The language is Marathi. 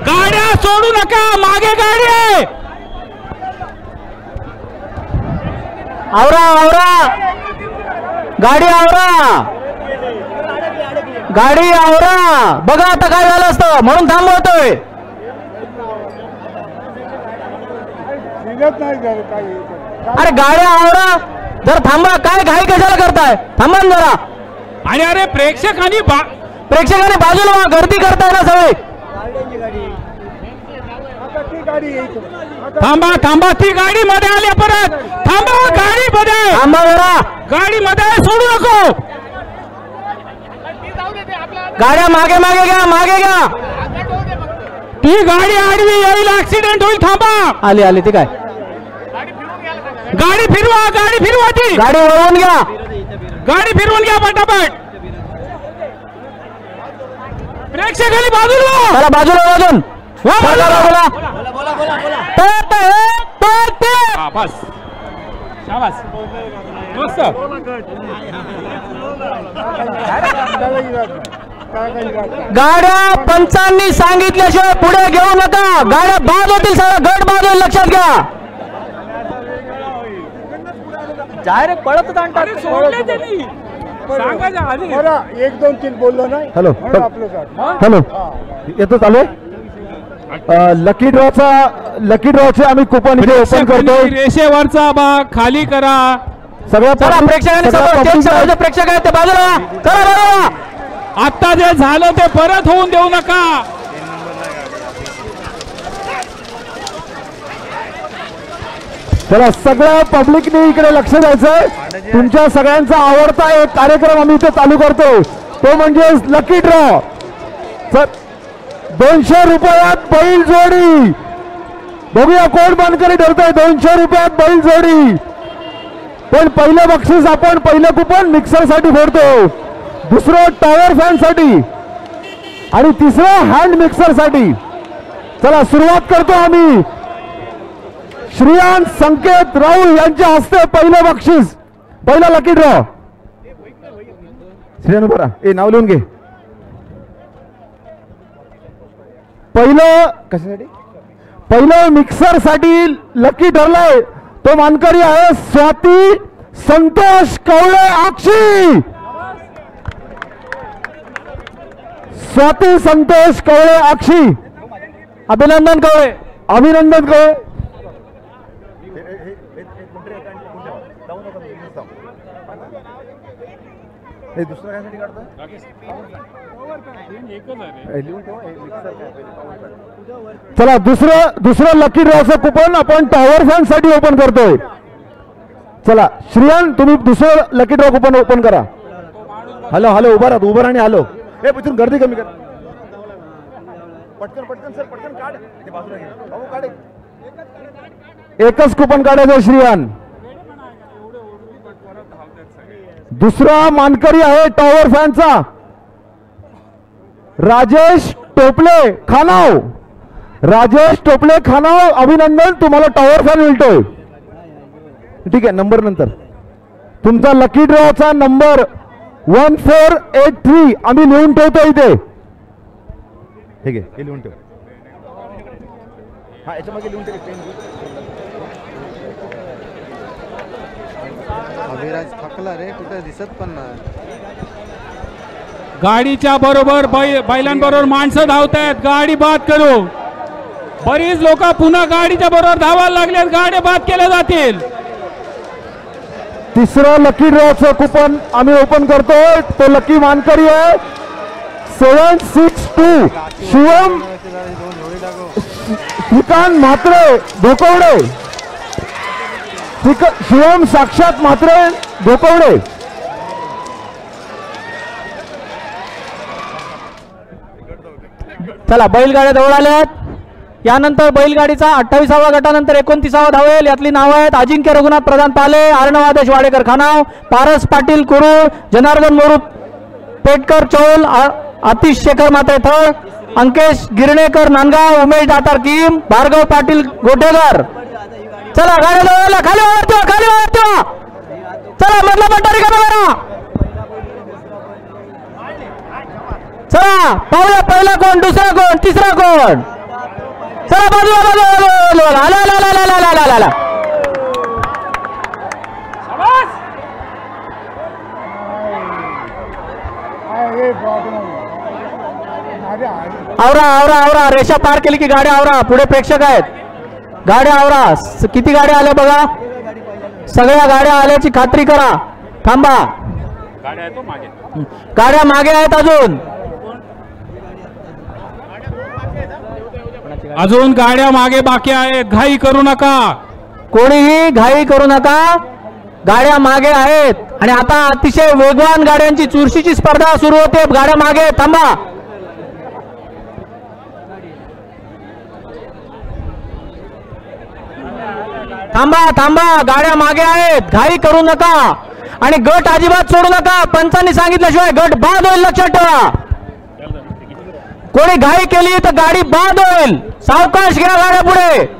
गाड्या सोडू नका, मागे गाडी आहे. आवरा आवरा गाडी आवरा, गाडी आवरा. बघा आता काय झालं असतं म्हणून थांबवतोय. अरे गाड्या आवरा, जर थांबा. काय घाई कशाला करताय, थांबा जरा. आणि अरे प्रेक्षकांनी बाजूला व्हा, गर्दी करताय ना सगळे. थांबा थांबा, ती गाडी मध्ये आली परत. थांबा, गाडी मध्ये, थांबा जरा, गाडी मध्ये सोडू नको. गाड्या मागे मागे घ्या, मागे घ्या. ती गाडी आडवी येईल, ऍक्सिडेंट होईल. थांबा. आली आली ती काय, गाडी फिरवा, गाडी फिरवा. ती गाडी वळवून घ्या, गाडी फिरवून घ्या पटापट. प्रेक्षकांनी बाजूला, चला बाजूला वाजून बाजूला. बस, शाबास, मस्त. गाड्या पंचांनी सांगितल्याशिवाय पुढे घेऊ नका. गाड्या बाद होतील, सगळं गट बाद होईल, लक्षात घ्या. डायरेक्ट पळत आणतात. एक दोन तीन बोललो नाही. हॅलो हॅलो, येतो चालू आहे. लकी ड्रॉचे आम्ही कुपन इथे ओपन करतो. रेषेवरचा भाग खाली करा. सगळ्या प्रेक्षकांनी प्रेक्षक आहेत ते बाजूला चला. आता जे झालं ते परत होऊन देऊ नका. चला सगळ्या पब्लिकने इकडे लक्ष द्यायचंय. तुमच्या सगळ्यांचा आवडता एक कार्यक्रम आम्ही इथे चालू करतो, तो म्हणजे लकी ड्रॉ. 200 रुपयात बैल जोडी. बघूया कोण मानकरी ठरतोय. 200 रुपयात बैल जोडी. पण पहिलं बक्षीस आपण पहिलं कुपन मिक्सर साठी फोडतो, दुसरं टॉवर फॅन साठी आणि तिसरं हँड मिक्सर साठी. चला सुरुवात करतो आम्ही. श्रियान संकेत राहुल यांच्या हस्ते पहिलं बक्षीस, पहिला लकी ड्रॉ. श्रियान बरा, ए नाव लिहून घे. पहिलं कशासाठी, पहिलं मिक्सर साठी लकी ठरलाय तो मानकरी आहे स्वाती संतोष कवळे अक्षी. स्वाती संतोष कवळे अक्षी, अभिनंदन कवळे, अभिनंदन कवळे. चला दुसरं लकी ड्रॉचं कुपन आपण टॉवर फॅन साठी ओपन करतोय. चला श्रियान तुम्ही दुसरं लकी ड्रॉ कुपन ओपन करा. हॅलो हॅलो, उभा राहा, उभं राहा आणि हॅलो. हे तिथून गर्दी कमी कर. पटकन पटकन सर, पटकन काढ. ते बाजूला घे भाऊ, काढ. एकच कुपन काढायचं श्रियान. दुसरा मानकरी आहे टॉवर फॅनचा राजेश टोपले खानाव. राजेश टोपले खानाव, अभिनंदन, तुम्हाला टॉवर फॅन मिळतोय. ठीक आहे, नंबर नंतर. तुमचा लकी ड्रॉचा नंबर 1483 आम्ही लिहून ठेवतो इथे. ठीक आहे, हे लिहून ठेव. हा याच्यामध्ये लिहून ठेव. अभिराज थकला रे, कुठे दिसत पण नाही. गाडीच्या बरोबर बैलांबरोबर माणसं धावतायत. गाडी बाद करू. बरीच लोक पुन्हा गाडीच्या बरोबर धावायला लागलेत. गाड्या बाद केल्या जातील. तिसरं लकी ड्रॉचं कुपन आम्ही ओपन करतोय. तो लकी मानकरी आहे 762 शिवम श्रीकांत म्हात्रे धोकवडे. शिवम साक्षात म्हात्रे धोकवडे. चला बैलगाड्या जवळ आल्यात. यानंतर बैलगाडीचा 28व्या गटानंतर 29वा धावेल. यातली नावं आहेत अजिंक्य रघुनाथ प्रधान पाले, अर्णव आदेश वाडेकर खानाव, पारस पाटील कुरुळ, जनार्दन मोरू पेटकर चौल, आतिश शेखर मात्रे थळ, अंकेश गिरणेकर नांदगाव, उमेश दातार कीम, भार्गव पाटील गोटेकर. चला गाड्या जवळ, खाली वळतो, खाली वळतो. चला मधला पट्टा रिकामा करा. चला पाहूया पहिला कोण, दुसरा तिसरा कोण? चला बाजूला आला. आवरा रेषा पार केली की गाड्या आवरा. पुढे प्रेक्षक आहेत. गाड्या आवरा. किती गाड्या आल्या बघा. सगळ्या गाड्या आल्याची खात्री करा. थांबा. गाड्या मागे आहेत. अजून गाड्या मागे बाकी आहेत. घाई करू नका. कोणीही घाई करू नका. गाड्या मागे आहेत. आणि आता अतिशय वेगवान गाड्यांची चुरशीची स्पर्धा सुरू होते. गाड्या मागे. थांबा. गाड्या मागे आहेत. घाई करू नका. आणि गट अजिबात सोडू नका. पंचांनी सांगितल्याशिवाय गट बाद होईल. लक्षात ठेवा. कोणी घाई केली तर गाडी बाद होईल. सावकाश घ्या गाड्या पुढे.